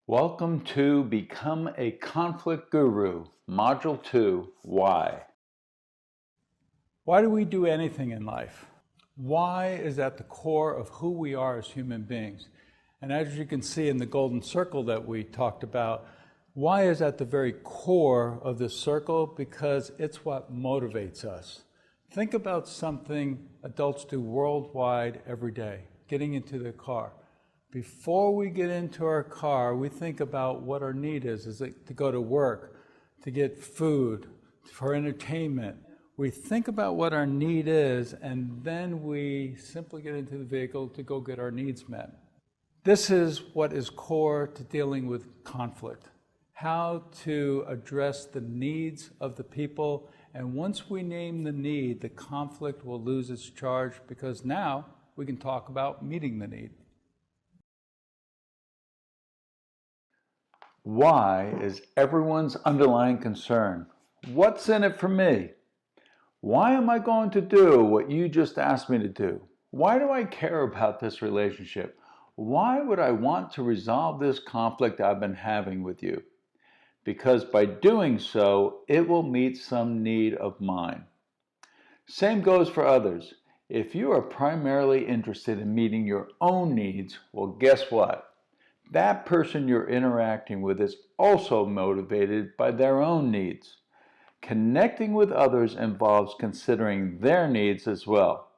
Welcome to Become a Conflict Guru, Module 2, Why. Why do we do anything in life? Why is at the core of who we are as human beings. And as you can see in the golden circle that we talked about, why is at the very core of this circle? Because it's what motivates us. Think about something adults do worldwide every day, getting into their car. Before we get into our car, we think about what our need is. Is it to go to work, to get food, for entertainment? We think about what our need is, and then we simply get into the vehicle to go get our needs met. This is what is core to dealing with conflict. How to address the needs of the people, and once we name the need, the conflict will lose its charge because now we can talk about meeting the need. Why is everyone's underlying concern? What's in it for me? Why am I going to do what you just asked me to do? Why do I care about this relationship? Why would I want to resolve this conflict I've been having with you? Because by doing so, it will meet some need of mine. Same goes for others. If you are primarily interested in meeting your own needs, well, guess what? That person you're interacting with is also motivated by their own needs. Connecting with others involves considering their needs as well.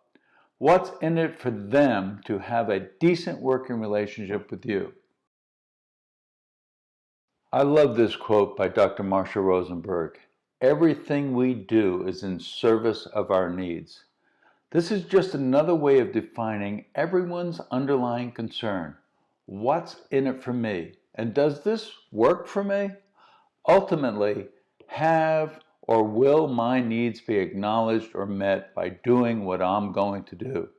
What's in it for them to have a decent working relationship with you? I love this quote by Dr. Marshall Rosenberg. Everything we do is in service of our needs. This is just another way of defining everyone's underlying concern. What's in it for me? And does this work for me? Ultimately, have or will my needs be acknowledged or met by doing what I'm going to do?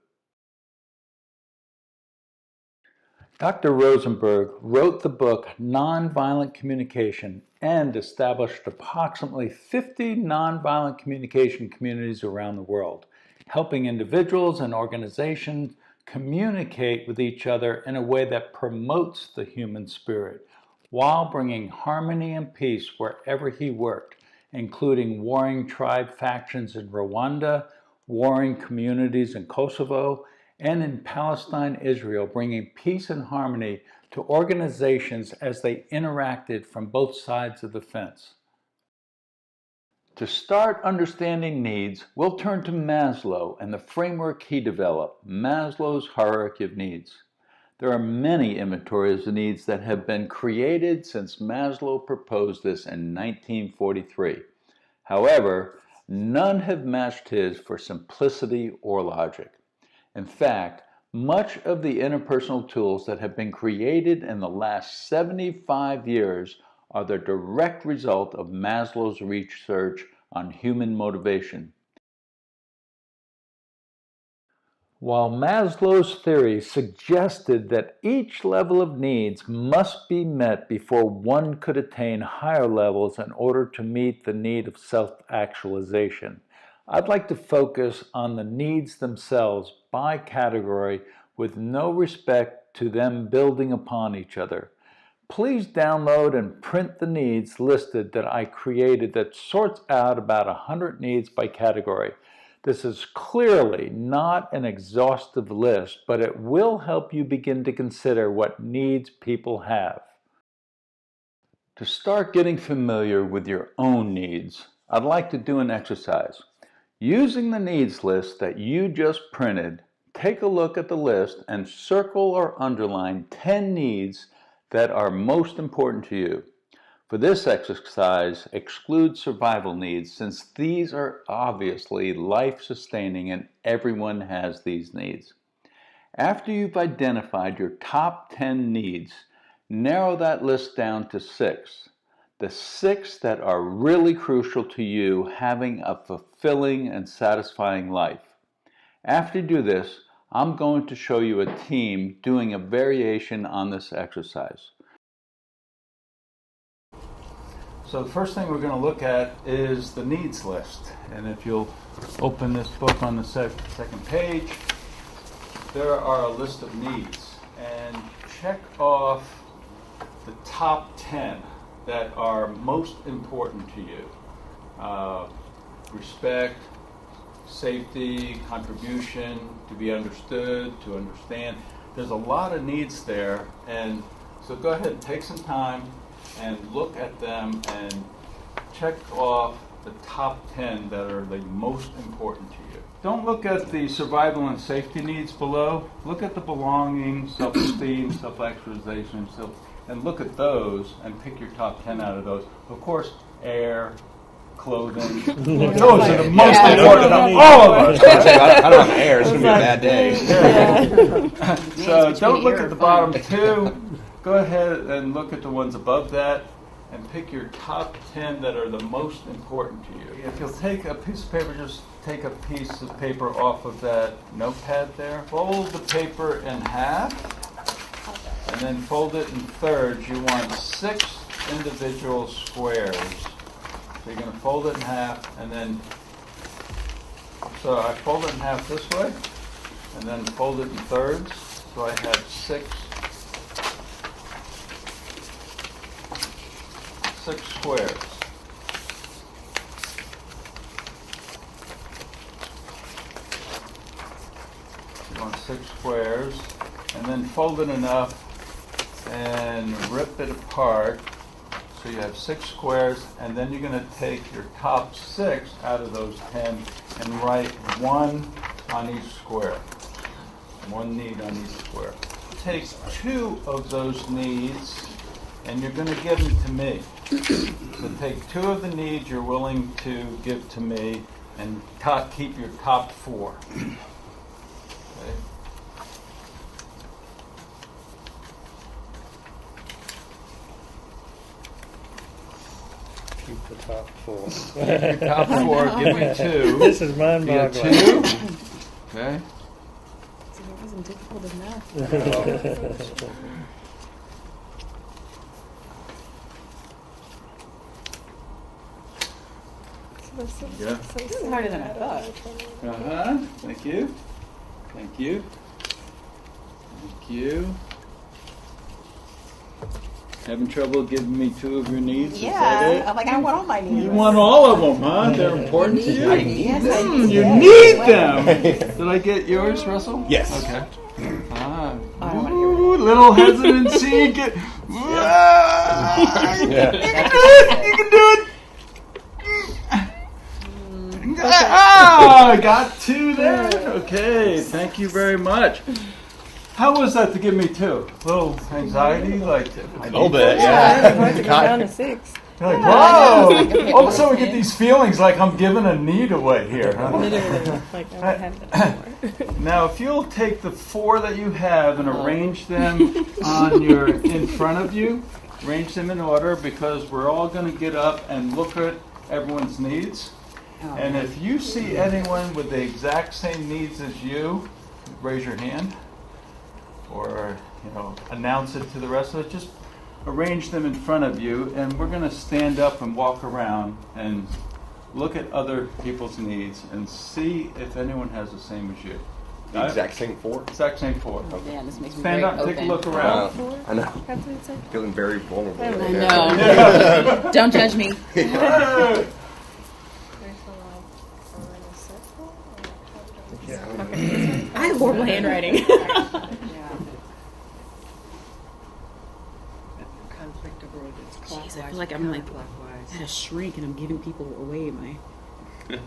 Dr. Rosenberg wrote the book Nonviolent Communication and established approximately 50 nonviolent communication communities around the world, helping individuals and organizations communicate with each other in a way that promotes the human spirit while bringing harmony and peace wherever he worked, including warring tribe factions in Rwanda, warring communities in Kosovo, and in Palestine, Israel, bringing peace and harmony to organizations as they interacted from both sides of the fence. To start understanding needs, we'll turn to Maslow and the framework he developed, Maslow's hierarchy of needs. There are many inventories of needs that have been created since Maslow proposed this in 1943. However, none have matched his for simplicity or logic. In fact, much of the interpersonal tools that have been created in the last 75 years are the direct result of Maslow's research on human motivation. While Maslow's theory suggested that each level of needs must be met before one could attain higher levels in order to meet the need of self-actualization, I'd like to focus on the needs themselves by category with no respect to them building upon each other. Please download and print the needs listed that I created that sorts out about 100 needs by category. This is clearly not an exhaustive list, but it will help you begin to consider what needs people have. To start getting familiar with your own needs, I'd like to do an exercise. Using the needs list that you just printed, take a look at the list and circle or underline 10 needs that are most important to you. For this exercise, exclude survival needs since these are obviously life-sustaining and everyone has these needs. After you've identified your top 10 needs, narrow that list down to 6. The 6 that are really crucial to you having a fulfilling and satisfying life. After you do this, I'm going to show you a team doing a variation on this exercise. So the first thing we're going to look at is the needs list. And if you'll open this book on the second page, there are a list of needs. And check off the top 10 that are most important to you. Respect, safety, contribution, to be understood, to understand. There's a lot of needs there, and so go ahead and take some time and look at them and check off the top 10 that are the most important to you. Don't look at the survival and safety needs below. Look at the belonging, self-esteem, self-actualization, and look at those and pick your top 10 out of those. Of course, air, clothing. Those are the most important of all of us. I don't have air. It's going to be a bad day. Yeah. So don't look at the bottom two. Go ahead and look at the ones above that and pick your top 10 that are the most important to you. If you'll take a piece of paper, just take a piece of paper off of that notepad there. Fold the paper in half and then fold it in thirds. You want 6 individual squares. So you're going to fold it in half and then, so I fold it in half this way and then fold it in thirds. So I have 6 squares. You want 6 squares and then fold it enough and rip it apart. So you have 6 squares, and then you're going to take your top 6 out of those 10 and write 1 on each square. 1 need on each square. Take 2 of those needs and you're going to give them to me. So take 2 of the needs you're willing to give to me and keep your top 4. Okay. Keep the top 4. Your top 4, give me 2. This is mind-boggling. You got 2? Okay. So it wasn't difficult enough. Yeah. This is harder than I thought. Uh-huh. Thank you. Thank you. Thank you. Having trouble giving me 2 of your needs? Is that Yeah, it? I'm like, I want all my needs. You want all of them, huh? They're important to you? Yes, I do. You Yeah. need them! Did I get yours, Russell? Yes. Okay. Ah. I don't want to hear it. Ooh, little hesitancy. You can do it! Ah, I got 2 there. Okay, thank you very much. How was that to give me 2? A little anxiety, like A little bit, yeah. I wanted to go down to 6. You're like, whoa! All of a sudden we get these feelings like I'm giving a need away here. Huh? Literally, like I would have that before. Now, if you'll take the 4 that you have and arrange them on in front of you, arrange them in order because we're all going to get up and look at everyone's needs. And if you see anyone with the exact same needs as you, raise your hand or announce it to the rest of us. Just arrange them in front of you, and we're going to stand up and walk around and look at other people's needs and see if anyone has the same as you. The exact same 4? Exact same 4. Man, this makes me Stand very up, take a open. look around. I know. Feeling very vulnerable. I right now. know. Don't judge me. I have horrible handwriting. Conflict avoidance. Jeez, I feel like I'm like clockwise. at a shrink and I'm giving people away my. I'm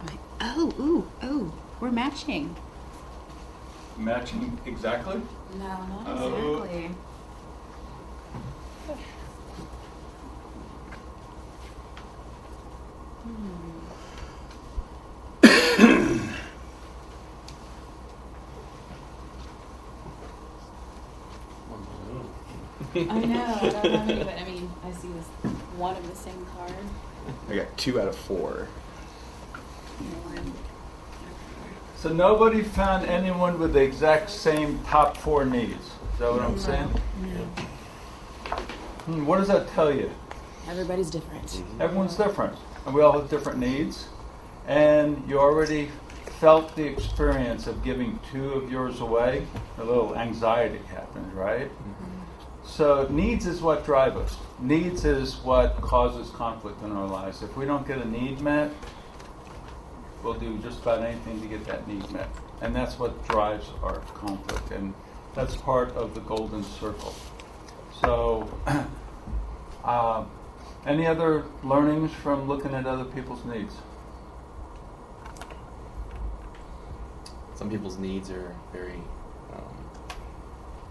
like, oh, we're matching. Matching exactly? No, not Oh. exactly. I know. I don't have any, but I mean, I see this one of the same card. I got 2 out of 4. So nobody found anyone with the exact same top 4 needs. Is that what I'm saying? No. What does that tell you? Everybody's different. Everyone's different, and we all have different needs. And you already felt the experience of giving 2 of yours away. A little anxiety happens, right? So needs is what drive us. Needs is what causes conflict in our lives. If we don't get a need met, we'll do just about anything to get that need met. And that's what drives our conflict. And that's part of the golden circle. So, any other learnings from looking at other people's needs? Some people's needs are very,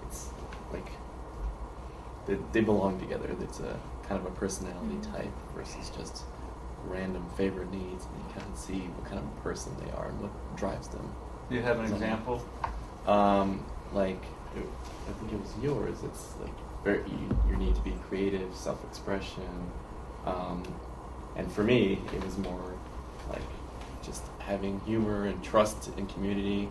it's like, they belong together. It's a kind of a personality type versus just random favorite needs, and you kind of see what kind of person they are and what drives them. Do you have an example? I think it was yours. It's like your need to be creative, self-expression, and for me, it was more like just having humor and trust in community.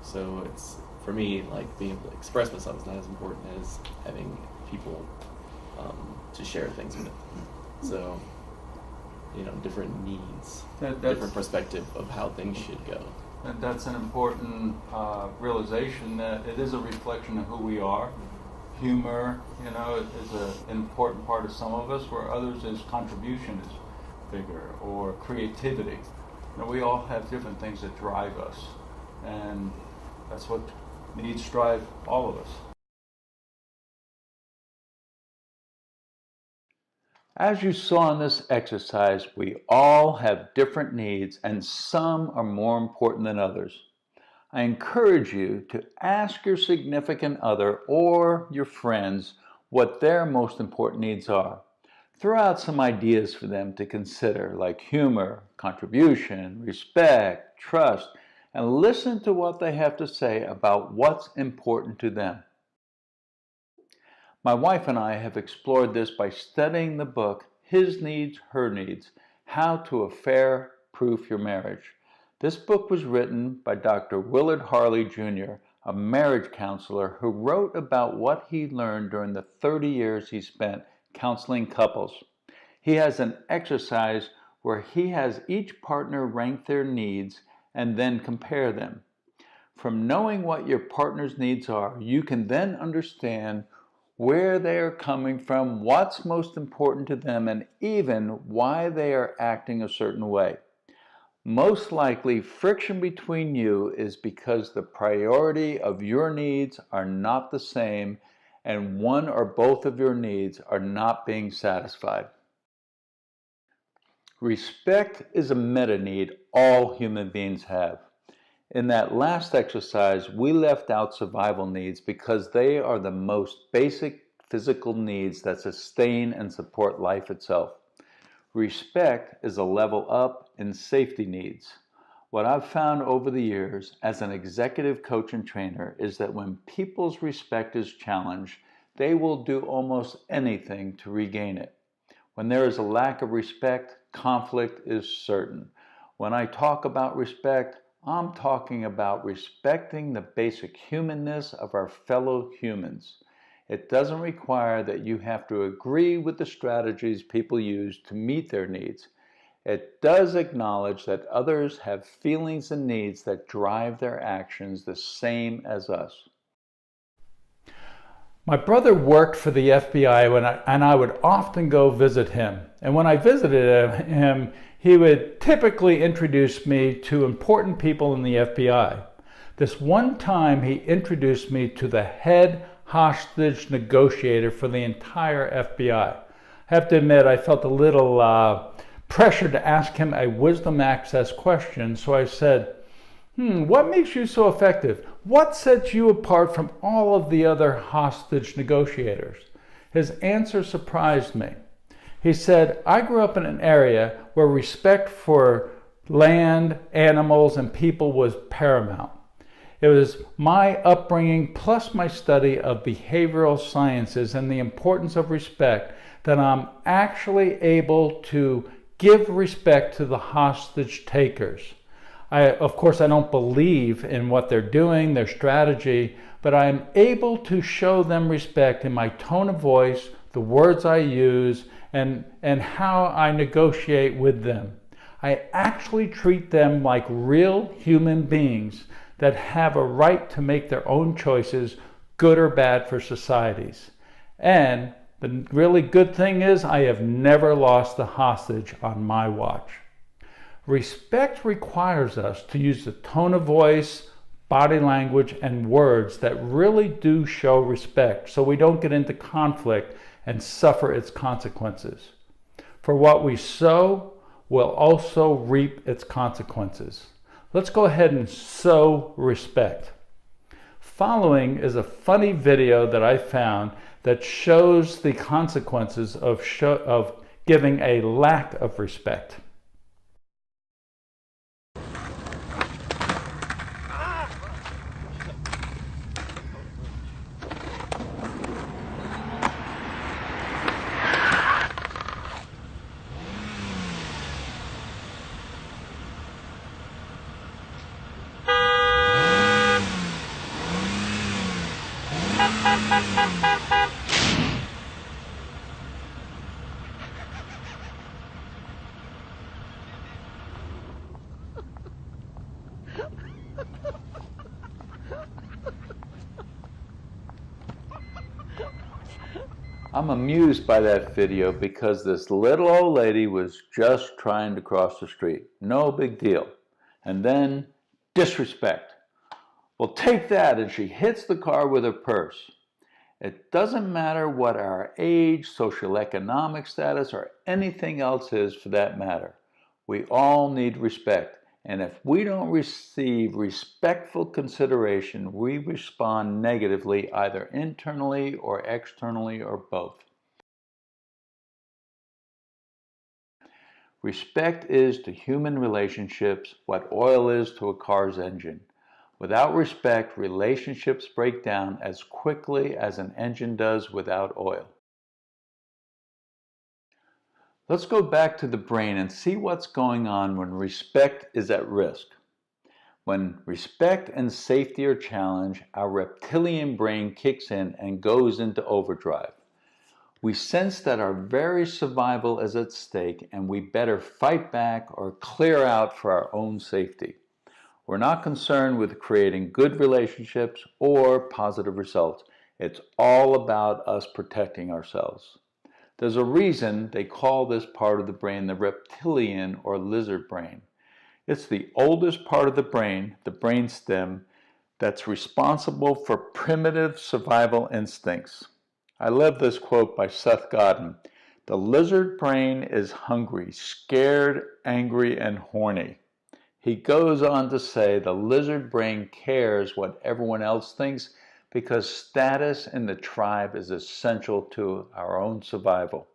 So it's, for me, like being able to express myself is not as important as having people to share things with. So, different needs, different perspective of how things should go. And that's an important realization that it is a reflection of who we are. Humor, is an important part of some of us, where others is contribution is bigger, or creativity. We all have different things that drive us, and that's what needs drive all of us. As you saw in this exercise, we all have different needs, and some are more important than others. I encourage you to ask your significant other or your friends what their most important needs are. Throw out some ideas for them to consider, like humor, contribution, respect, trust, and listen to what they have to say about what's important to them. My wife and I have explored this by studying the book, His Needs, Her Needs, How to Affair-Proof Your Marriage. This book was written by Dr. Willard Harley Jr., a marriage counselor who wrote about what he learned during the 30 years he spent counseling couples. He has an exercise where he has each partner rank their needs and then compare them. From knowing what your partner's needs are, you can then understand where they are coming from, what's most important to them, and even why they are acting a certain way. Most likely, friction between you is because the priority of your needs are not the same, and one or both of your needs are not being satisfied. Respect is a meta need all human beings have. In that last exercise, we left out survival needs because they are the most basic physical needs that sustain and support life itself. Respect is a level up in safety needs. What I've found over the years as an executive coach and trainer is that when people's respect is challenged, they will do almost anything to regain it. When there is a lack of respect, conflict is certain. When I talk about respect, I'm talking about respecting the basic humanness of our fellow humans. It doesn't require that you have to agree with the strategies people use to meet their needs. It does acknowledge that others have feelings and needs that drive their actions the same as us. My brother worked for the FBI and I would often go visit him. And when I visited him, he would typically introduce me to important people in the FBI. This one time, he introduced me to the head hostage negotiator for the entire FBI. I have to admit, I felt a little pressure to ask him a wisdom access question, so I said, what makes you so effective? What sets you apart from all of the other hostage negotiators? His answer surprised me. He said, I grew up in an area where respect for land, animals, and people was paramount. It was my upbringing plus my study of behavioral sciences and the importance of respect that I'm actually able to give respect to the hostage takers. Of course, I don't believe in what they're doing, their strategy, but I'm able to show them respect in my tone of voice, the words I use, and how I negotiate with them. I actually treat them like real human beings that have a right to make their own choices, good or bad, for societies. And the really good thing is I have never lost a hostage on my watch. Respect requires us to use the tone of voice, body language, and words that really do show respect so we don't get into conflict and suffer its consequences. For what we sow will also reap its consequences. Let's go ahead and sow respect. Following is a funny video that I found that shows the consequences of giving a lack of respect. I'm amused by that video because this little old lady was just trying to cross the street. No big deal. And then disrespect. Well, take that, and she hits the car with her purse. It doesn't matter what our age, social economic status, or anything else is for that matter. We all need respect. And if we don't receive respectful consideration, we respond negatively either internally or externally or both. Respect is to human relationships what oil is to a car's engine. Without respect, relationships break down as quickly as an engine does without oil. Let's go back to the brain and see what's going on when respect is at risk. When respect and safety are challenged, our reptilian brain kicks in and goes into overdrive. We sense that our very survival is at stake and we better fight back or clear out for our own safety. We're not concerned with creating good relationships or positive results. It's all about us protecting ourselves. There's a reason they call this part of the brain the reptilian or lizard brain. It's the oldest part of the brainstem, that's responsible for primitive survival instincts. I love this quote by Seth Godin. The lizard brain is hungry, scared, angry, and horny. He goes on to say the lizard brain cares what everyone else thinks because status in the tribe is essential to our own survival.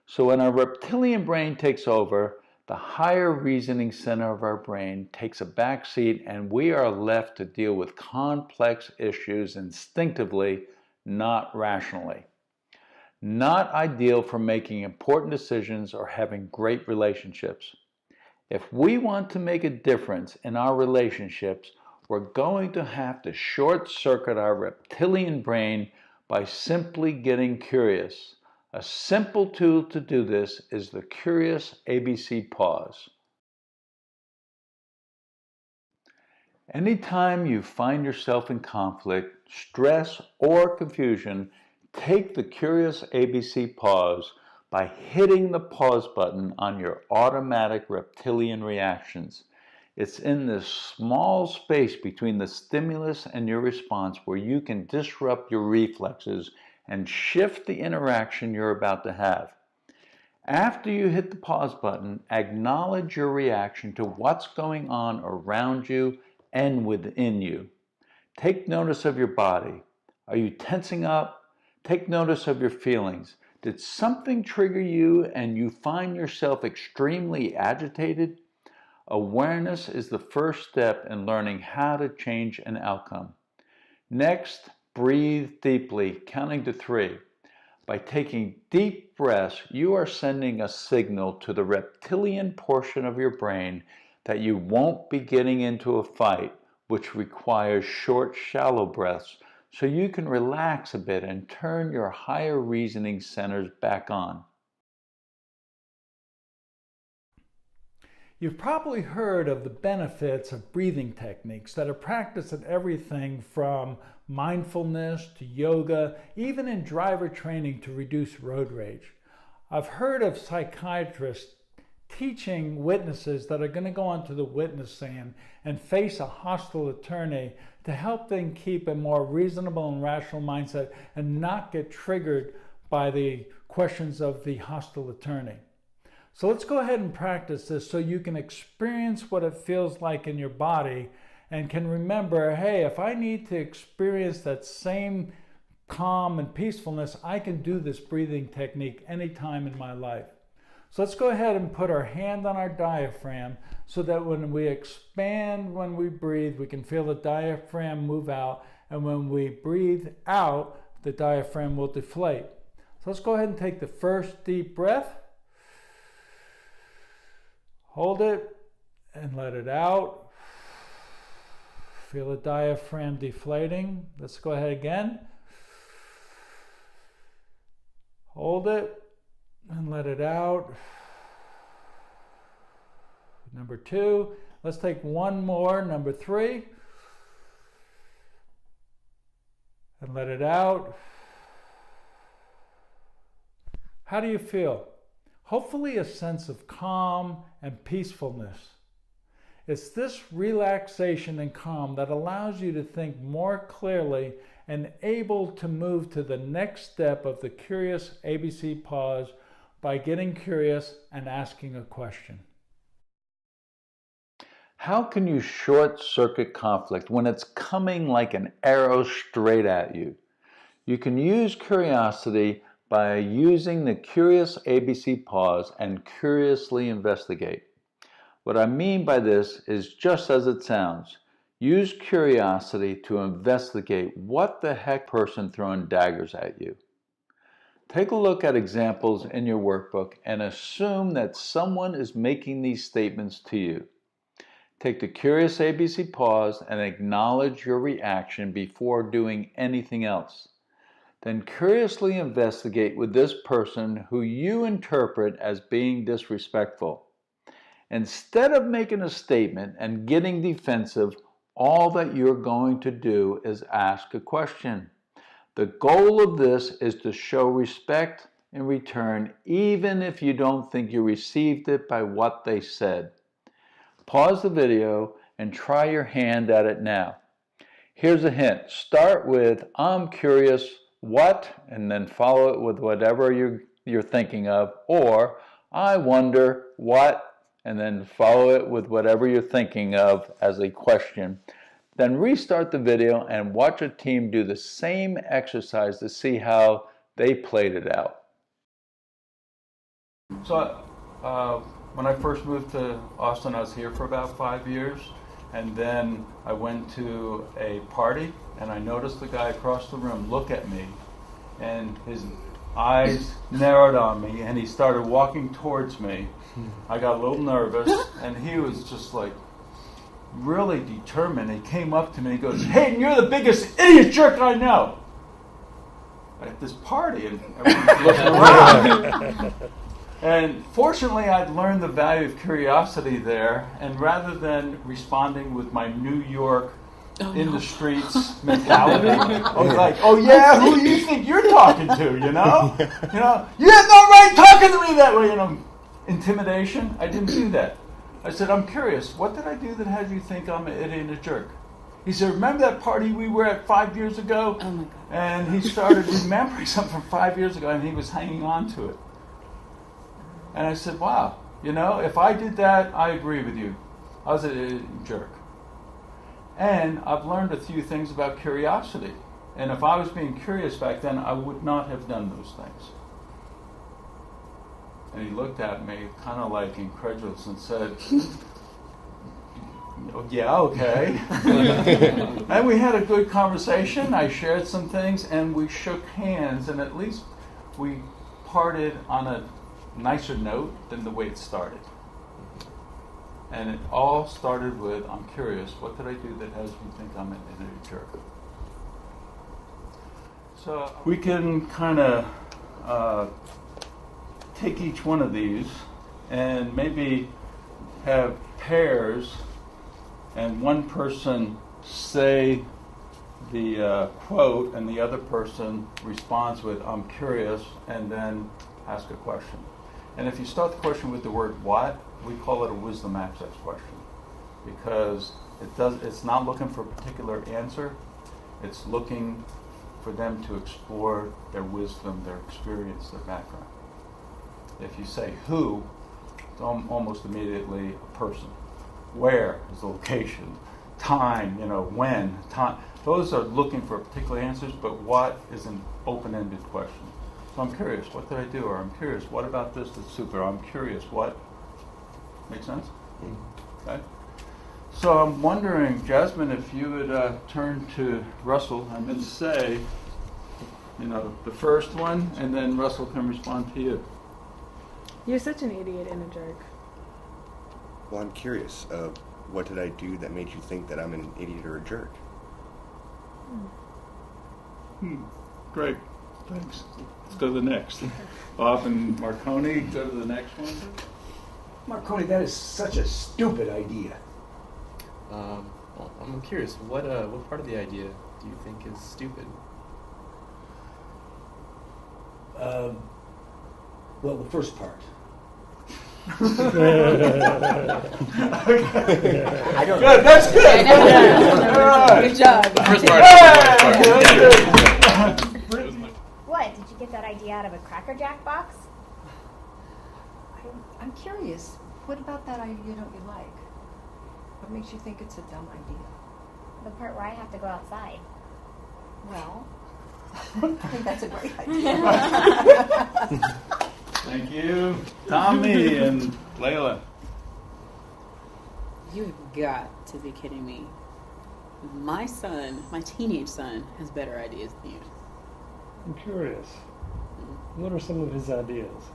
So when our reptilian brain takes over, the higher reasoning center of our brain takes a back seat and we are left to deal with complex issues instinctively, not rationally. Not ideal for making important decisions or having great relationships. If we want to make a difference in our relationships, we're going to have to short-circuit our reptilian brain by simply getting curious. A simple tool to do this is the Curious ABC Pause. Anytime you find yourself in conflict, stress, or confusion, take the Curious ABC Pause by hitting the pause button on your automatic reptilian reactions. It's in this small space between the stimulus and your response where you can disrupt your reflexes and shift the interaction you're about to have. After you hit the pause button, acknowledge your reaction to what's going on around you and within you. Take notice of your body. Are you tensing up? Take notice of your feelings. Did something trigger you and you find yourself extremely agitated? Awareness is the first step in learning how to change an outcome. Next, breathe deeply, counting to 3. By taking deep breaths, you are sending a signal to the reptilian portion of your brain that you won't be getting into a fight, which requires short, shallow breaths, so you can relax a bit and turn your higher reasoning centers back on. You've probably heard of the benefits of breathing techniques that are practiced in everything from mindfulness to yoga, even in driver training to reduce road rage. I've heard of psychiatrists teaching witnesses that are going to go onto the witness stand and face a hostile attorney to help them keep a more reasonable and rational mindset and not get triggered by the questions of the hostile attorney. So let's go ahead and practice this so you can experience what it feels like in your body and can remember, hey, if I need to experience that same calm and peacefulness, I can do this breathing technique anytime in my life. So let's go ahead and put our hand on our diaphragm so that when we expand, when we breathe, we can feel the diaphragm move out, and when we breathe out, the diaphragm will deflate. So let's go ahead and take the first deep breath. Hold it and let it out. Feel the diaphragm deflating. Let's go ahead again. Hold it and let it out. Number 2. Let's take one more, number 3. And let it out. How do you feel? Hopefully a sense of calm and peacefulness. It's this relaxation and calm that allows you to think more clearly and able to move to the next step of the Curious ABC pause by getting curious and asking a question. How can you short-circuit conflict when it's coming like an arrow straight at you? You can use curiosity by using the Curious ABC pause and curiously investigate. What I mean by this is just as it sounds. Use curiosity to investigate what the heck person throwing daggers at you. Take a look at examples in your workbook and assume that someone is making these statements to you. Take the Curious ABC pause and acknowledge your reaction before doing anything else. Then curiously investigate with this person who you interpret as being disrespectful. Instead of making a statement and getting defensive, all that you're going to do is ask a question. The goal of this is to show respect in return, even if you don't think you received it by what they said. Pause the video and try your hand at it now. Here's a hint. Start with, I'm curious, what? And then follow it with whatever you're thinking of. Or, I wonder, what? And then follow it with whatever you're thinking of as a question. Then restart the video and watch a team do the same exercise to see how they played it out. So when I first moved to Austin, I was here for about 5 years. And then I went to a party and I noticed the guy across the room look at me and his eyes narrowed on me and he started walking towards me. I got a little nervous and he was just like really determined. He came up to me and goes, "Hayden, you're the biggest idiot jerk I know." At this party and everyone's looking around. And fortunately, I'd learned the value of curiosity there, and rather than responding with my New York in the streets mentality, I was like, "Oh yeah, who do you think you're talking to? You know, you have no right talking to me that way." Intimidation. I didn't do that. I said, "I'm curious. What did I do that had you think I'm an idiot and a jerk?" He said, "Remember that party we were at 5 years ago?" Oh my God. And he started remembering something from 5 years ago, and he was hanging on to it. And I said, "Wow, if I did that, I agree with you. I was a jerk." And I've learned a few things about curiosity. And if I was being curious back then, I would not have done those things. And he looked at me kind of like incredulous and said, "Oh, yeah, okay." And we had a good conversation. I shared some things and we shook hands, and at least we parted on a nicer note than the way it started. And it all started with, "I'm curious, what did I do that has you think I'm an idiot jerk?" So we can kind of take each one of these and maybe have pairs and one person say the quote and the other person responds with "I'm curious" and then ask a question. And if you start the question with the word "what," we call it a wisdom access question, because it's not looking for a particular answer. It's looking for them to explore their wisdom, their experience, their background. If you say "who," it's almost immediately a person. Where is the location? Time, when, time. Those are looking for particular answers, but what is an open-ended question. So I'm curious, what did I do? Or I'm curious, what about this that's super? I'm curious, what? Make sense? Okay. So I'm wondering, Jasmine, if you would turn to Russell and then say, the first one, and then Russell can respond to you. You're such an idiot and a jerk. Well, I'm curious. What did I do that made you think that I'm an idiot or a jerk? Great. Thanks. Let's go to the next. Bob and Marconi, go to the next one. Marconi, that is such a stupid idea. Well, I'm curious. What part of the idea do you think is stupid? Well, the first part. I don't know. Good, that's good. All right. Good job. The first part. What? Did you get that idea out of a Cracker Jack box? I'm curious. What about that idea don't you like? What makes you think it's a dumb idea? The part where I have to go outside. Well, I think that's a great idea. Thank you. Tommy and Layla. You've got to be kidding me. My teenage son, has better ideas than you. I'm curious. What are some of his ideas?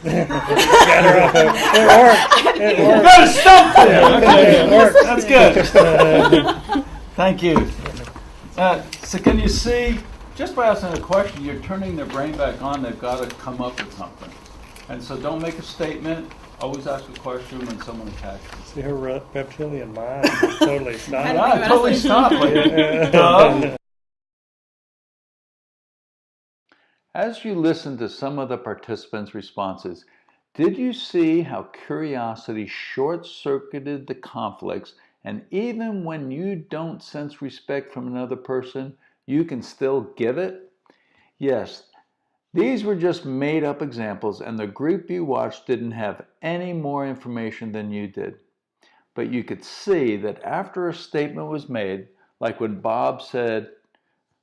It worked. You got to stop there. Okay, that's good. Thank you. So can you see, just by asking a question, you're turning their brain back on. They've got to come up with something. And so don't make a statement. Always ask a question when someone attacks you. See, her reptilian mind is totally stopped. Yeah, totally stop. Like, As you listened to some of the participants' responses, did you see how curiosity short-circuited the conflicts, and even when you don't sense respect from another person, you can still give it? Yes, these were just made-up examples, and the group you watched didn't have any more information than you did. But you could see that after a statement was made, like when Bob said,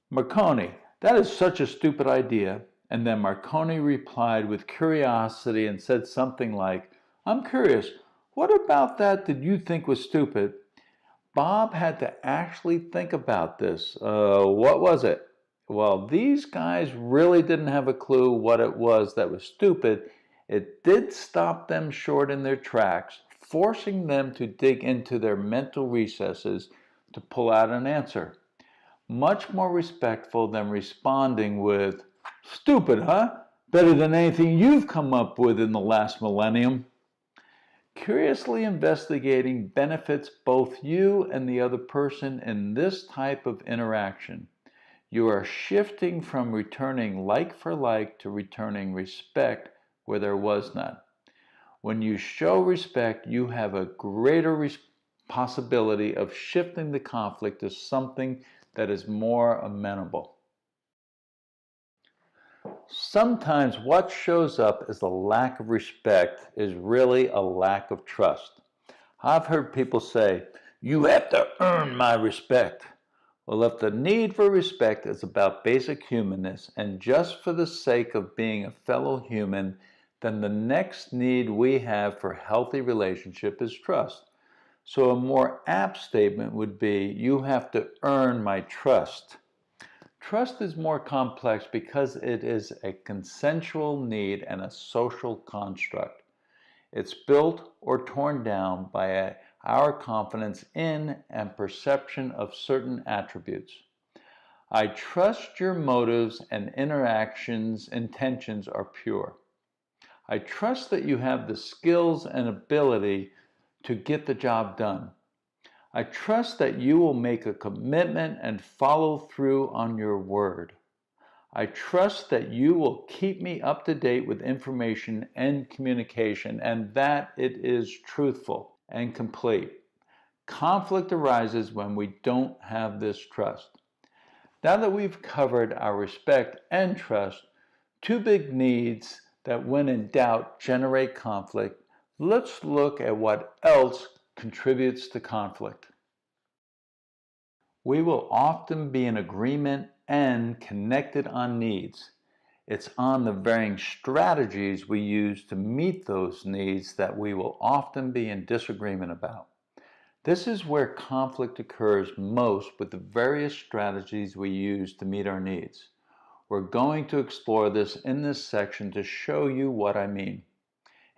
"Marconi, that is such a stupid idea," and then Marconi replied with curiosity and said something like, "I'm curious, what about that did you think was stupid?" Bob had to actually think about this. What was it? Well, these guys really didn't have a clue what it was that was stupid. It did stop them short in their tracks, forcing them to dig into their mental recesses to pull out an answer. Much more respectful than responding with, "Stupid, huh? Better than anything you've come up with in the last millennium." Curiously investigating benefits both you and the other person in this type of interaction. You are shifting from returning like for like to returning respect where there was none. When you show respect, you have a greater possibility of shifting the conflict to something that is more amenable. Sometimes what shows up as a lack of respect is really a lack of trust. I've heard people say, "You have to earn my respect." Well, if the need for respect is about basic humanness and just for the sake of being a fellow human, then the next need we have for healthy relationship is trust. So a more apt statement would be, "You have to earn my trust." Trust is more complex because it is a consensual need and a social construct. It's built or torn down by our confidence in and perception of certain attributes. I trust your motives and intentions are pure. I trust that you have the skills and ability to get the job done. I trust that you will make a commitment and follow through on your word. I trust that you will keep me up to date with information and communication, and that it is truthful and complete. Conflict arises when we don't have this trust. Now that we've covered our respect and trust, two big needs that when in doubt generate conflict, let's look at what else contributes to conflict. We will often be in agreement and connected on needs. It's on the varying strategies we use to meet those needs that we will often be in disagreement about. This is where conflict occurs most with the various strategies we use to meet our needs. We're going to explore this in this section to show you what I mean.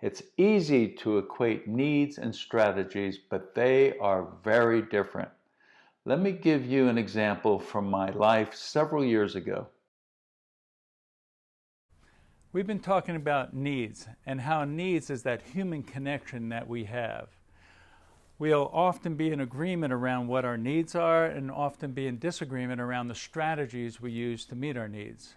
It's easy to equate needs and strategies, but they are very different. Let me give you an example from my life several years ago. We've been talking about needs and how needs is that human connection that we have. We'll often be in agreement around what our needs are and often be in disagreement around the strategies we use to meet our needs.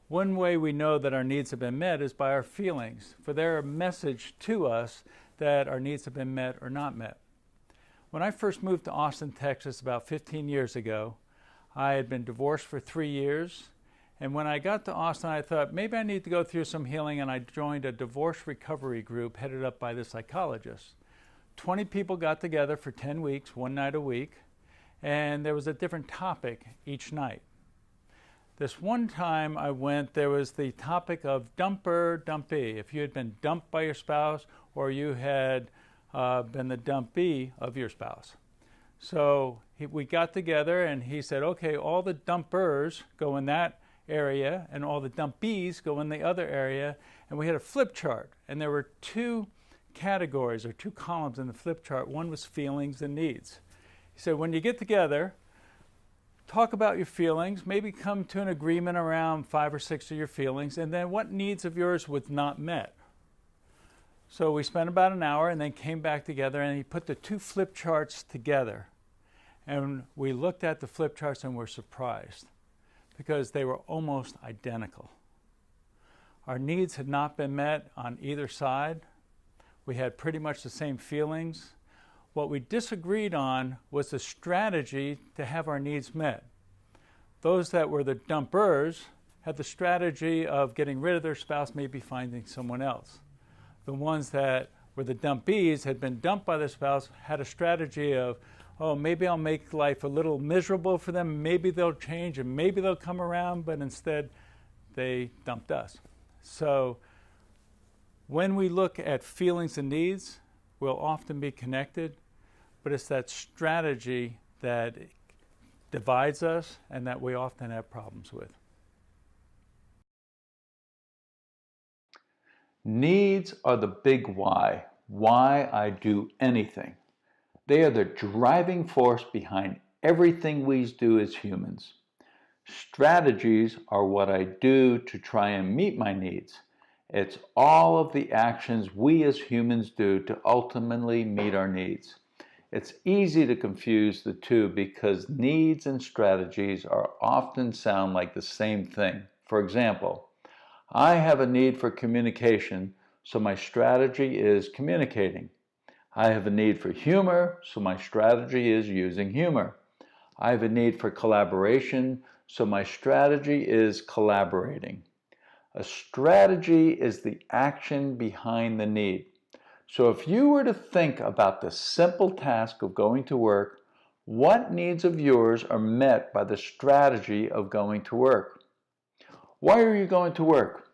One way we know that our needs have been met is by our feelings, for they're a message to us that our needs have been met or not met. When I first moved to Austin, Texas about 15 years ago, I had been divorced for 3 years, and when I got to Austin I thought maybe I need to go through some healing, and I joined a divorce recovery group headed up by the psychologist. 20 people got together for 10 weeks, one night a week, and there was a different topic each night. This one time I went, there was the topic of dumper, dumpee. If you had been dumped by your spouse or you had been the dumpee of your spouse. So we got together and he said, okay, all the dumpers go in that area and all the dumpees go in the other area. And we had a flip chart, and there were two categories or two columns in the flip chart. One was feelings and needs. He said, when you get together, talk about your feelings, maybe come to an agreement around 5 or 6 of your feelings, and then what needs of yours was not met. So we spent about an hour and then came back together, and he put the two flip charts together. And we looked at the flip charts and were surprised because they were almost identical. Our needs had not been met on either side. We had pretty much the same feelings. What we disagreed on was the strategy to have our needs met. Those that were the dumpers had the strategy of getting rid of their spouse, maybe finding someone else. The ones that were the dumpees, had been dumped by their spouse, had a strategy of, oh, maybe I'll make life a little miserable for them, maybe they'll change and maybe they'll come around, but instead they dumped us. So when we look at feelings and needs, we'll often be connected, but it's that strategy that divides us and that we often have problems with. Needs are the big why I do anything. They are the driving force behind everything we do as humans. Strategies are what I do to try and meet my needs. It's all of the actions we as humans do to ultimately meet our needs. It's easy to confuse the two because needs and strategies are often sound like the same thing. For example, I have a need for communication, so my strategy is communicating. I have a need for humor, so my strategy is using humor. I have a need for collaboration, so my strategy is collaborating. A strategy is the action behind the need. So if you were to think about the simple task of going to work, what needs of yours are met by the strategy of going to work? Why are you going to work?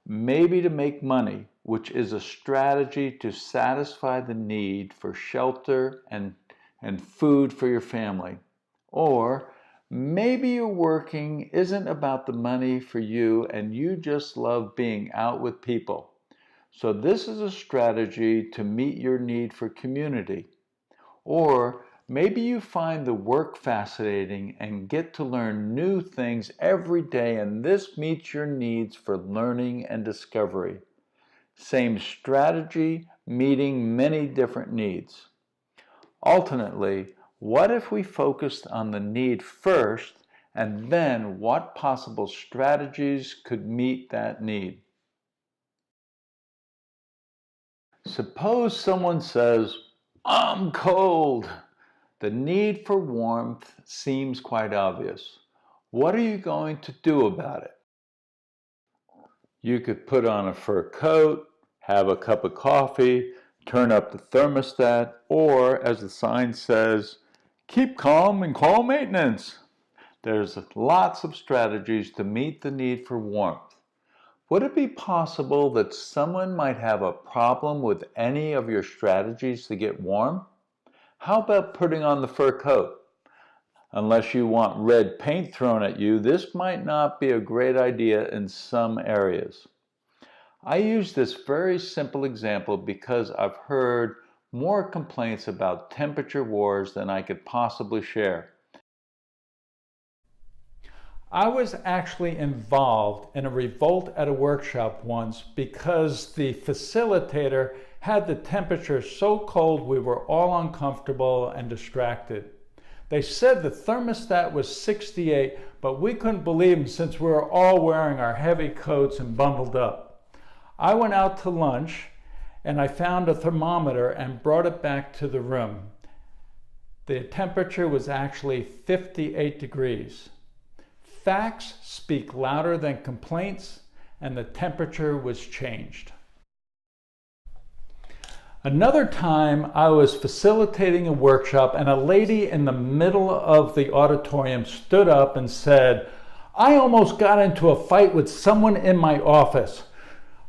Maybe to make money, which is a strategy to satisfy the need for shelter and food for your family. Or maybe your working isn't about the money for you and you just love being out with people. So this is a strategy to meet your need for community. Or maybe you find the work fascinating and get to learn new things every day, and this meets your needs for learning and discovery. Same strategy, meeting many different needs. Alternately, what if we focused on the need first and then what possible strategies could meet that need? Suppose someone says, "I'm cold." The need for warmth seems quite obvious. What are you going to do about it? You could put on a fur coat, have a cup of coffee, turn up the thermostat, or, as the sign says, keep calm and call maintenance. There's lots of strategies to meet the need for warmth. Would it be possible that someone might have a problem with any of your strategies to get warm? How about putting on the fur coat? Unless you want red paint thrown at you, this might not be a great idea in some areas. I use this very simple example because I've heard more complaints about temperature wars than I could possibly share. I was actually involved in a revolt at a workshop once because the facilitator had the temperature so cold we were all uncomfortable and distracted. They said the thermostat was 68, but we couldn't believe them since we were all wearing our heavy coats and bundled up. I went out to lunch and I found a thermometer and brought it back to the room. The temperature was actually 58 degrees. Facts speak louder than complaints, and the temperature was changed. Another time, I was facilitating a workshop, and a lady in the middle of the auditorium stood up and said, "I almost got into a fight with someone in my office.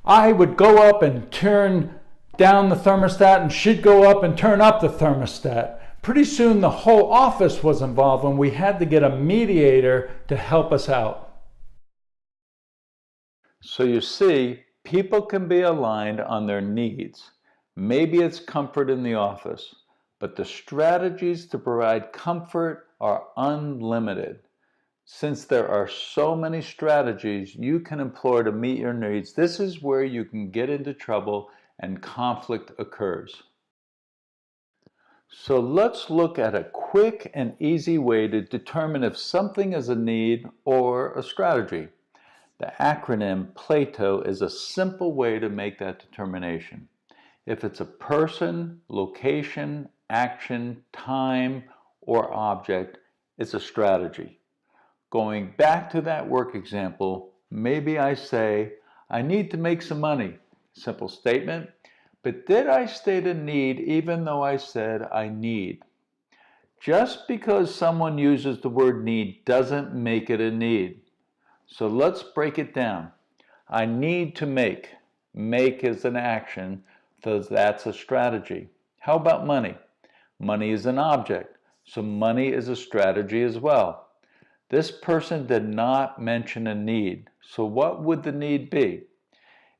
I would go up and turn down the thermostat, and she'd go up and turn up the thermostat. Pretty soon the whole office was involved and we had to get a mediator to help us out." So you see, people can be aligned on their needs. Maybe it's comfort in the office, but the strategies to provide comfort are unlimited. Since there are so many strategies you can employ to meet your needs, this is where you can get into trouble and conflict occurs. So let's look at a quick and easy way to determine if something is a need or a strategy. The acronym PLATO is a simple way to make that determination. If it's a person, location, action, time, or object, it's a strategy. Going back to that work example, maybe I say, "I need to make some money." Simple statement. But did I state a need even though I said I need? Just because someone uses the word need doesn't make it a need. So let's break it down. I need to make. Make is an action, so that's a strategy. How about money? Money is an object, so money is a strategy as well. This person did not mention a need, so what would the need be?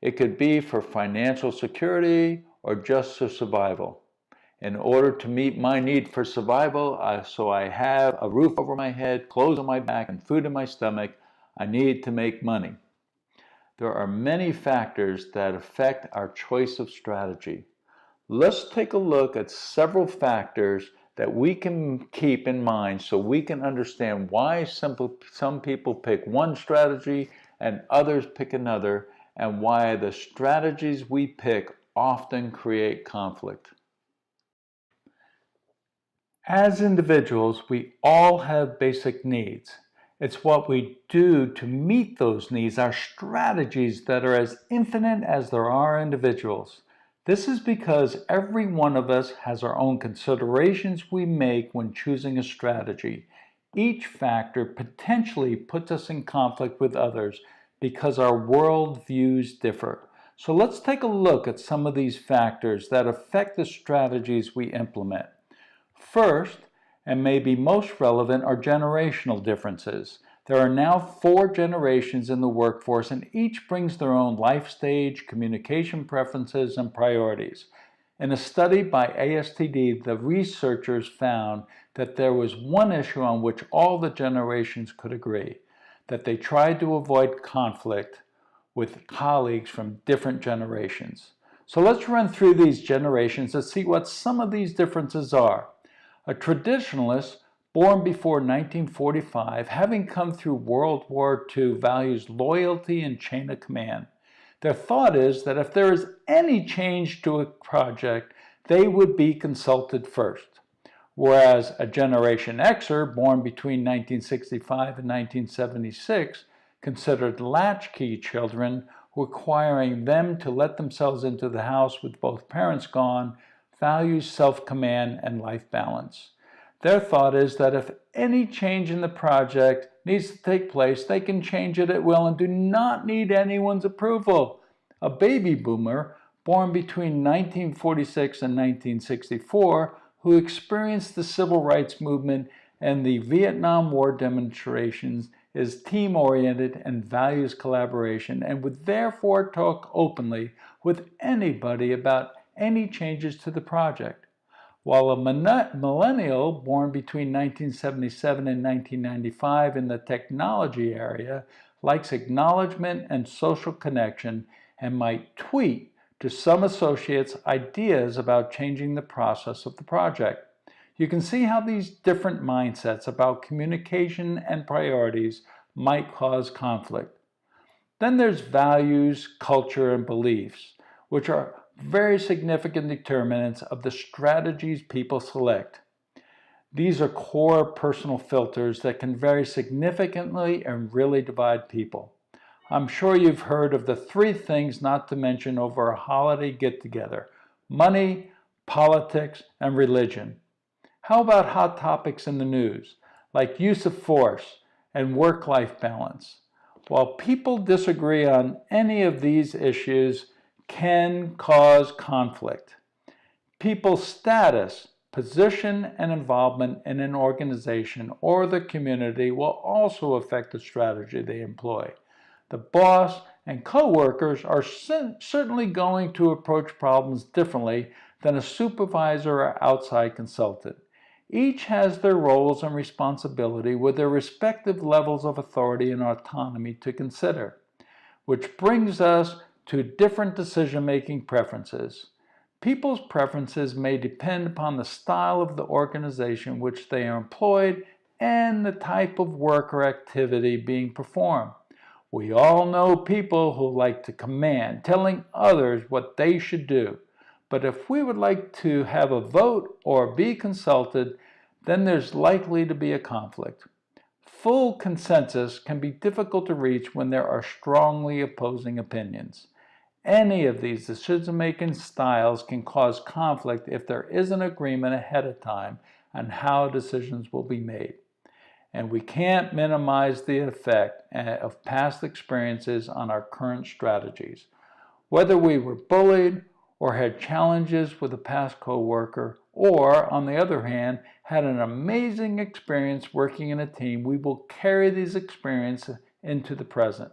It could be for financial security or just for survival. In order to meet my need for survival, so I have a roof over my head, clothes on my back, and food in my stomach, I need to make money. There are many factors that affect our choice of strategy. Let's take a look at several factors that we can keep in mind so we can understand why some people pick one strategy and others pick another, and why the strategies we pick often create conflict. As individuals, we all have basic needs. It's what we do to meet those needs, our strategies, that are as infinite as there are individuals. This is because every one of us has our own considerations we make when choosing a strategy. Each factor potentially puts us in conflict with others because our world views differ. So let's take a look at some of these factors that affect the strategies we implement. First, and maybe most relevant, are generational differences. There are now 4 generations in the workforce, and each brings their own life stage, communication preferences, and priorities. In a study by ASTD, the researchers found that there was one issue on which all the generations could agree, that they tried to avoid conflict with colleagues from different generations. So let's run through these generations and see what some of these differences are. A traditionalist born before 1945, having come through World War II, values loyalty and chain of command. Their thought is that if there is any change to a project, they would be consulted first. Whereas a Generation Xer born between 1965 and 1976 considered latchkey children, requiring them to let themselves into the house with both parents gone, values self-command and life balance. Their thought is that if any change in the project needs to take place, they can change it at will and do not need anyone's approval. A baby boomer born between 1946 and 1964 who experienced the civil rights movement and the Vietnam War demonstrations is team-oriented and values collaboration and would therefore talk openly with anybody about any changes to the project. While a millennial born between 1977 and 1995 in the technology area likes acknowledgement and social connection and might tweet to some associates ideas about changing the process of the project. You can see how these different mindsets about communication and priorities might cause conflict. Then there's values, culture, and beliefs, which are very significant determinants of the strategies people select. These are core personal filters that can vary significantly and really divide people. I'm sure you've heard of the 3 things not to mention over a holiday get-together: money, politics, and religion. How about hot topics in the news, like use of force and work-life balance? While people disagree on any of these issues, can cause conflict. People's status, position, and involvement in an organization or the community will also affect the strategy they employ. The boss and co-workers are certainly going to approach problems differently than a supervisor or outside consultant. Each has their roles and responsibility with their respective levels of authority and autonomy to consider, which brings us to different decision-making preferences. People's preferences may depend upon the style of the organization which they are employed and the type of work or activity being performed. We all know people who like to command, telling others what they should do. But if we would like to have a vote or be consulted, then there's likely to be a conflict. Full consensus can be difficult to reach when there are strongly opposing opinions. Any of these decision-making styles can cause conflict if there isn't agreement ahead of time on how decisions will be made. And we can't minimize the effect of past experiences on our current strategies. Whether we were bullied or had challenges with a past coworker, or, on the other hand, had an amazing experience working in a team, we will carry these experiences into the present.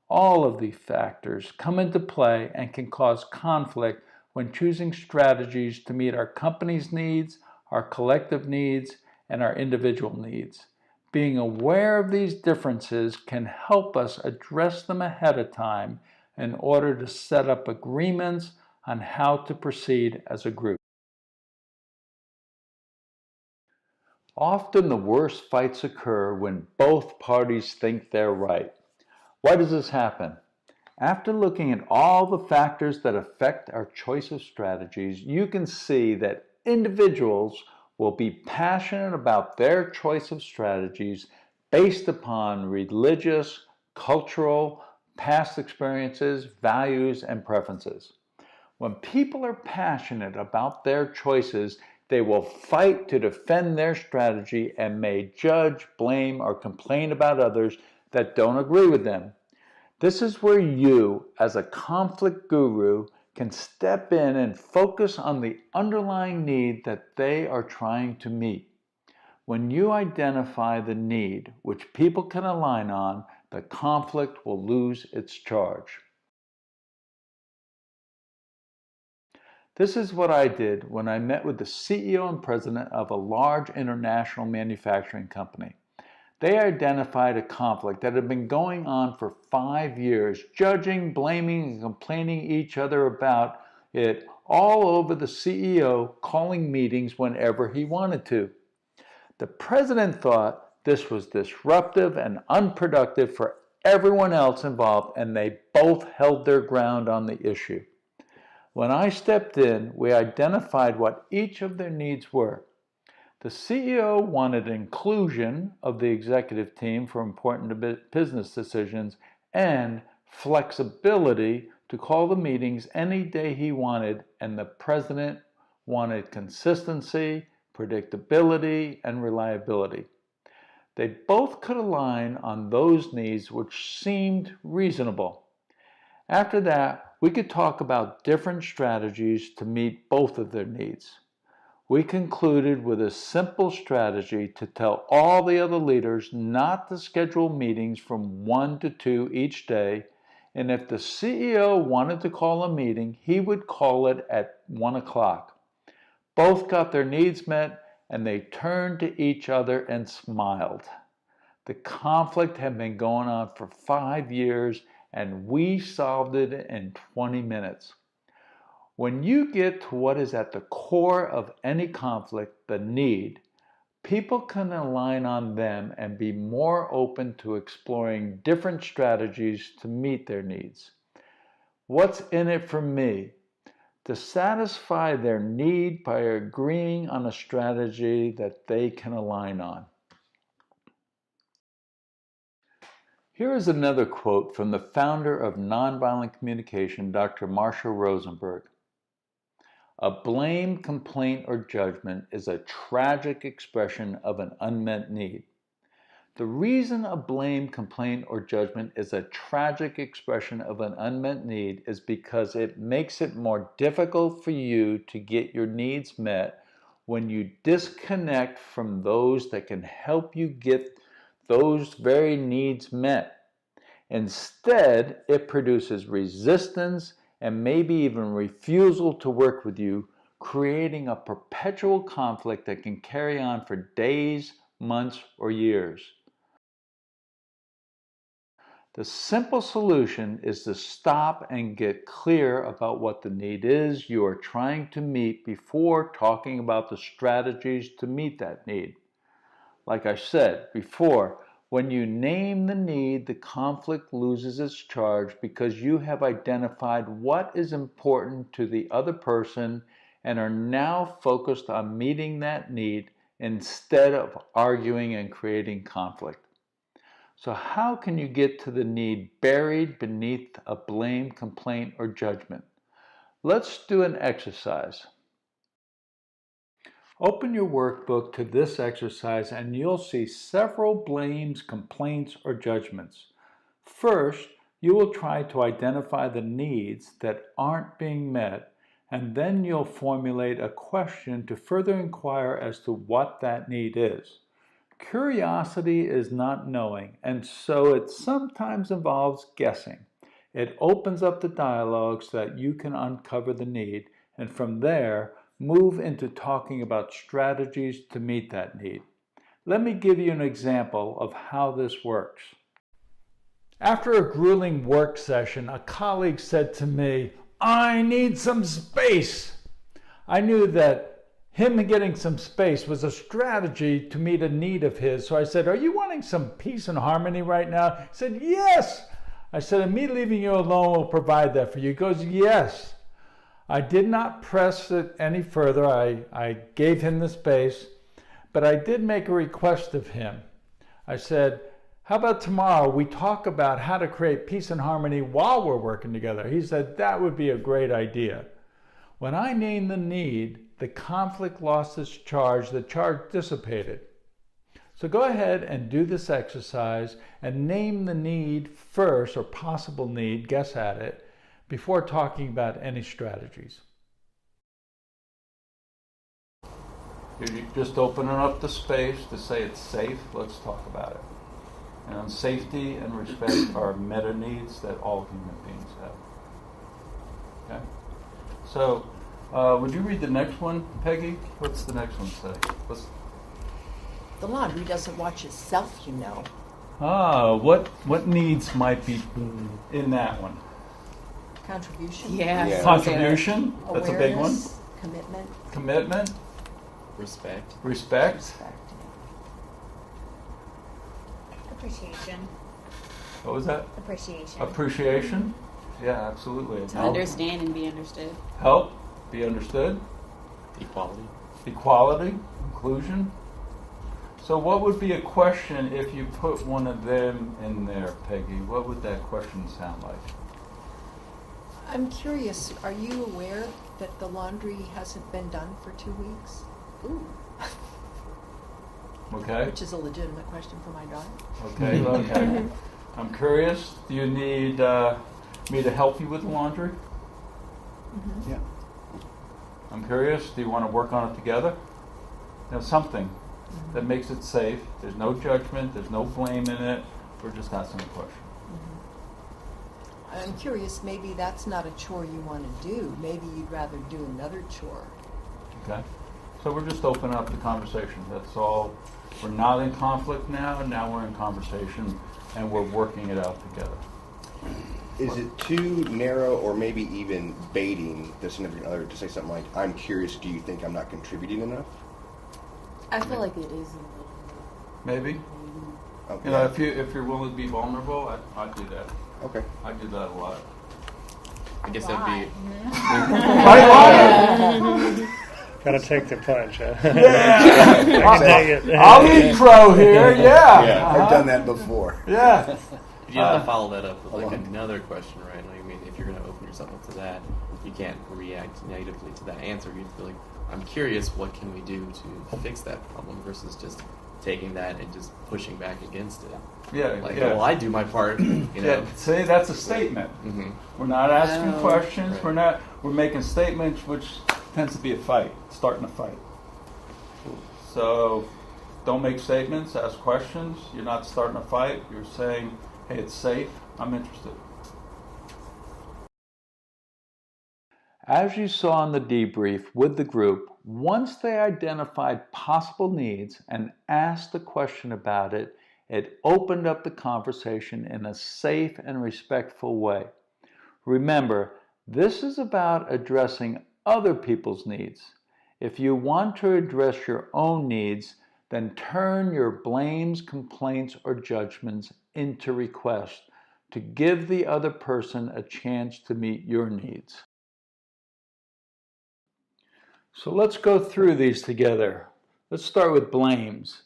All of these factors come into play and can cause conflict when choosing strategies to meet our company's needs, our collective needs, and our individual needs. Being aware of these differences can help us address them ahead of time in order to set up agreements on how to proceed as a group. Often the worst fights occur when both parties think they're right. Why does this happen? After looking at all the factors that affect our choice of strategies, you can see that individuals will be passionate about their choice of strategies based upon religious, cultural, past experiences, values, and preferences. When people are passionate about their choices, they will fight to defend their strategy and may judge, blame, or complain about others that don't agree with them. This is where you, as a conflict guru, can step in and focus on the underlying need that they are trying to meet. When you identify the need which people can align on, the conflict will lose its charge. This is what I did when I met with the CEO and president of a large international manufacturing company. They identified a conflict that had been going on for 5 years, judging, blaming, and complaining each other about it all over the CEO, calling meetings whenever he wanted to. The president thought this was disruptive and unproductive for everyone else involved, and they both held their ground on the issue. When I stepped in, we identified what each of their needs were. The CEO wanted inclusion of the executive team for important business decisions and flexibility to call the meetings any day he wanted, and the president wanted consistency, predictability, and reliability. They both could align on those needs, which seemed reasonable. After that, we could talk about different strategies to meet both of their needs. We concluded with a simple strategy to tell all the other leaders not to schedule meetings from 1 to 2 each day, and if the CEO wanted to call a meeting, he would call it at 1 o'clock. Both got their needs met, and they turned to each other and smiled. The conflict had been going on for 5 years, and we solved it in 20 minutes. When you get to what is at the core of any conflict, the need, people can align on them and be more open to exploring different strategies to meet their needs. What's in it for me? To satisfy their need by agreeing on a strategy that they can align on. Here is another quote from the founder of Nonviolent Communication, Dr. Marsha Rosenberg. A blame, complaint, or judgment is a tragic expression of an unmet need. The reason a blame, complaint, or judgment is a tragic expression of an unmet need is because it makes it more difficult for you to get your needs met when you disconnect from those that can help you get those very needs met. Instead, it produces resistance and maybe even refusal to work with you, creating a perpetual conflict that can carry on for days, months, or years. The simple solution is to stop and get clear about what the need is you are trying to meet before talking about the strategies to meet that need. Like I said before, when you name the need, the conflict loses its charge because you have identified what is important to the other person and are now focused on meeting that need instead of arguing and creating conflict. So how can you get to the need buried beneath a blame, complaint, or judgment? Let's do an exercise. Open your workbook to this exercise and you'll see several blames, complaints, or judgments. First, you will try to identify the needs that aren't being met, and then you'll formulate a question to further inquire as to what that need is. Curiosity is not knowing, and so it sometimes involves guessing. It opens up the dialogue so that you can uncover the need, and from there, move into talking about strategies to meet that need. Let me give you an example of how this works. After a grueling work session, a colleague said to me, "I need some space." I knew that him getting some space was a strategy to meet a need of his, so I said, "Are you wanting some peace and harmony right now?" He said, "Yes." I said, "And me leaving you alone will provide that for you." He goes, "Yes." I did not press it any further. I gave him the space, but I did make a request of him. I said, "How about tomorrow we talk about how to create peace and harmony while we're working together?" He said, "That would be a great idea." When I named the need, the conflict lost its charge, the charge dissipated. So go ahead and do this exercise and name the need first, or possible need, guess at it, before talking about any strategies. You're just opening up the space to say it's safe. Let's talk about it. And safety and respect are meta needs that all human beings have. Okay? So, would you read the next one, Peggy? What's the next one say? The laundry doesn't wash itself, you know. Ah, what needs might be in that one? Contribution. Yeah. Contribution, that's a big one. Awareness, commitment. Commitment, Respect. respect. Appreciation. What was that? Appreciation. Appreciation. Yeah, absolutely. To understand and be understood. Help, be understood. Equality. Equality, inclusion. So what would be a question if you put one of them in there, Peggy? What would that question sound like? I'm curious, are you aware that the laundry hasn't been done for 2 weeks? Ooh. Okay. Which is a legitimate question for my daughter. Okay, okay. I'm curious, do you need me to help you with the laundry? Mm-hmm. Yeah. I'm curious, do you want to work on it together? Something that makes it safe. There's no judgment, there's no blame in it. We're just asking a question. I'm curious, maybe that's not a chore you want to do. Maybe you'd rather do another chore. Okay? So we're just opening up the conversation. That's all. We're not in conflict now. Now we're in conversation, and we're working it out together. Is it too narrow or maybe even baiting the significant other to say something like, I'm curious, do you think I'm not contributing enough? I feel like it is. Maybe. Okay. You know, if you're willing to be vulnerable, I'd do that. Okay. I do that a lot. I guess that'd be. Gotta take the punch, huh? Yeah. I'll eat crow here. Yeah. Yeah, I've done that before. Yeah. You have to follow that up with like another question, right? Like, I mean, if you're going to open yourself up to that, you can't react negatively to that answer. You feel like, I'm curious, what can we do to fix that problem versus just taking that and just pushing back against it. Yeah, Like, yeah. well, I do my part, you know. Yeah, see, that's a statement. Mm-hmm. We're not asking questions. Right. We're making statements, which tends to be a fight, starting a fight. So don't make statements, ask questions. You're not starting a fight. You're saying, hey, it's safe. I'm interested. As you saw in the debrief with the group, once they identified possible needs and asked a question about it, it opened up the conversation in a safe and respectful way. Remember, this is about addressing other people's needs. If you want to address your own needs, then turn your blames, complaints, or judgments into requests to give the other person a chance to meet your needs. So let's go through these together. Let's start with blames.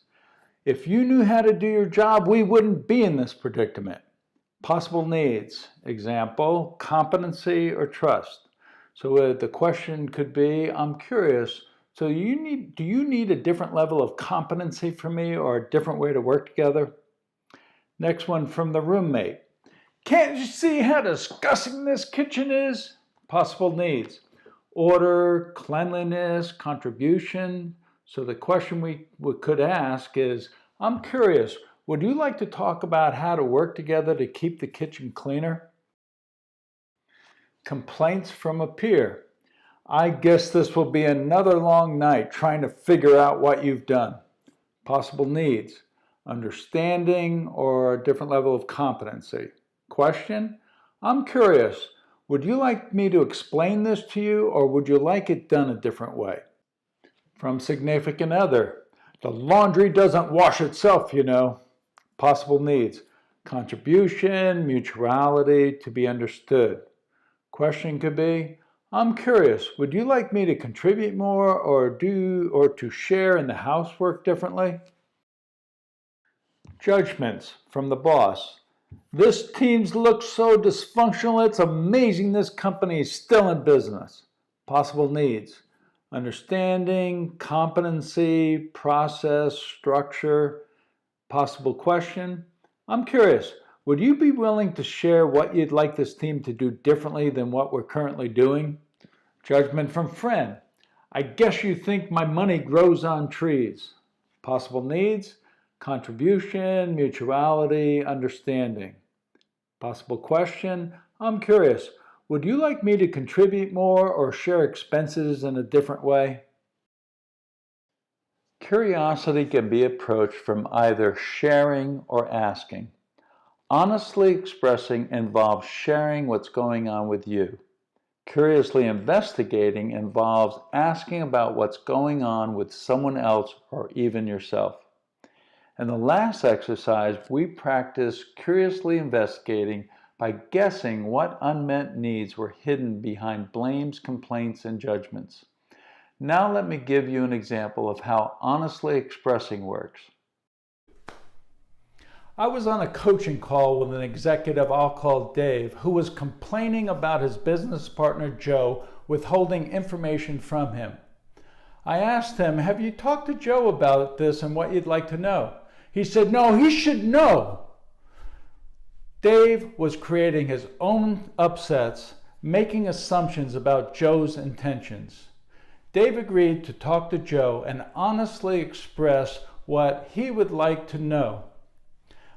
If you knew how to do your job, we wouldn't be in this predicament. Possible needs, example, competency or trust. So the question could be, I'm curious, so do you need a different level of competency from me or a different way to work together? Next one from the roommate. Can't you see how disgusting this kitchen is? Possible needs. Order, cleanliness, contribution. So the question we could ask is, I'm curious, would you like to talk about how to work together to keep the kitchen cleaner? Complaints from a peer. I guess this will be another long night trying to figure out what you've done. Possible needs. Understanding or a different level of competency. Question, I'm curious, would you like me to explain this to you or would you like it done a different way? From significant other, the laundry doesn't wash itself, you know. Possible needs, contribution, mutuality, to be understood. Question could be, I'm curious, would you like me to contribute more or to share in the housework differently? Judgments from the boss. This team looks so dysfunctional, it's amazing this company is still in business. Possible needs, understanding, competency, process, structure. Possible question, I'm curious, would you be willing to share what you'd like this team to do differently than what we're currently doing? Judgment from friend, I guess you think my money grows on trees. Possible needs, contribution, mutuality, understanding. Possible question, I'm curious, would you like me to contribute more or share expenses in a different way? Curiosity can be approached from either sharing or asking. Honestly expressing involves sharing what's going on with you. Curiously investigating involves asking about what's going on with someone else or even yourself. In the last exercise, we practiced curiously investigating by guessing what unmet needs were hidden behind blames, complaints, and judgments. Now let me give you an example of how honestly expressing works. I was on a coaching call with an executive I'll call Dave, who was complaining about his business partner Joe withholding information from him. I asked him, "Have you talked to Joe about this and what you'd like to know?" He said, "No, he should know." Dave was creating his own upsets, making assumptions about Joe's intentions. Dave agreed to talk to Joe and honestly express what he would like to know.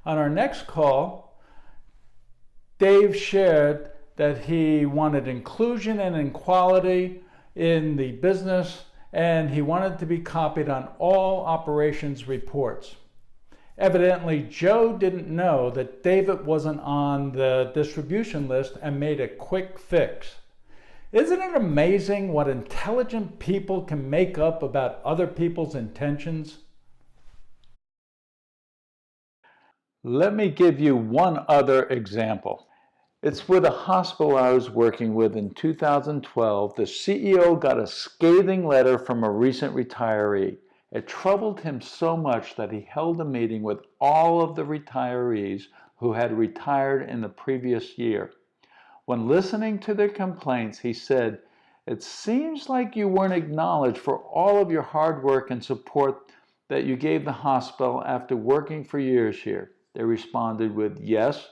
On our next call, Dave shared that he wanted inclusion and equality in the business, and he wanted to be copied on all operations reports. Evidently, Joe didn't know that David wasn't on the distribution list and made a quick fix. Isn't it amazing what intelligent people can make up about other people's intentions? Let me give you one other example. It's with a hospital I was working with in 2012. The CEO got a scathing letter from a recent retiree. It troubled him so much that he held a meeting with all of the retirees who had retired in the previous year. When listening to their complaints, he said, "It seems like you weren't acknowledged for all of your hard work and support that you gave the hospital after working for years here." They responded with, "Yes."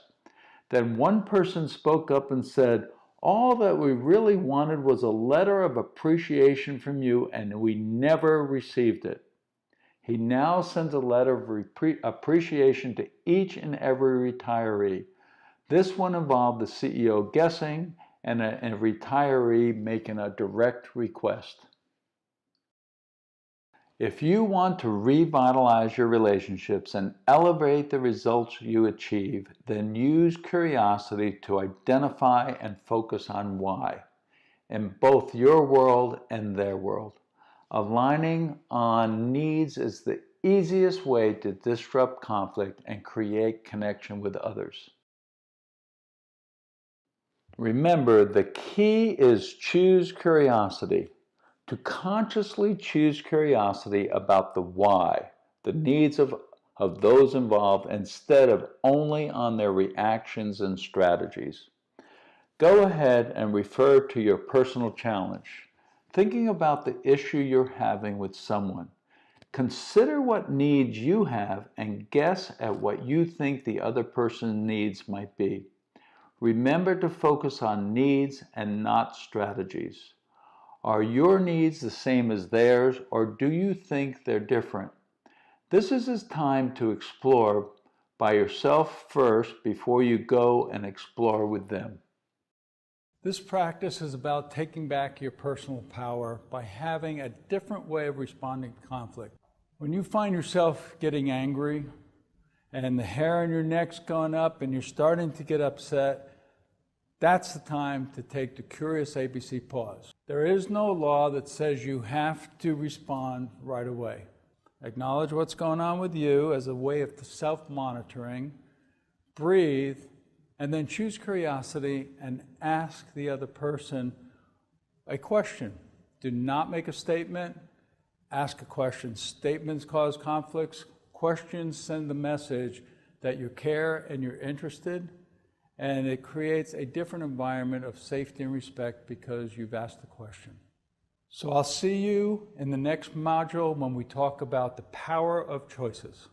Then one person spoke up and said, "All that we really wanted was a letter of appreciation from you, and we never received it." He now sends a letter of appreciation to each and every retiree. This one involved the CEO guessing and a retiree making a direct request. If you want to revitalize your relationships and elevate the results you achieve, then use curiosity to identify and focus on why, in both your world and their world. Aligning on needs is the easiest way to disrupt conflict and create connection with others. Remember, the key is choose curiosity. To consciously choose curiosity about the why, the needs of those involved, instead of only on their reactions and strategies. Go ahead and refer to your personal challenge. Thinking about the issue you're having with someone, consider what needs you have and guess at what you think the other person's needs might be. Remember to focus on needs and not strategies. Are your needs the same as theirs, or do you think they're different? This is a time to explore by yourself first before you go and explore with them. This practice is about taking back your personal power by having a different way of responding to conflict. When you find yourself getting angry and the hair on your neck's going up and you're starting to get upset, that's the time to take the curious ABC pause. There is no law that says you have to respond right away. Acknowledge what's going on with you as a way of self-monitoring, breathe, and then choose curiosity and ask the other person a question. Do not make a statement, ask a question. Statements cause conflicts. Questions send the message that you care and you're interested, and it creates a different environment of safety and respect because you've asked the question. So I'll see you in the next module when we talk about the power of choices.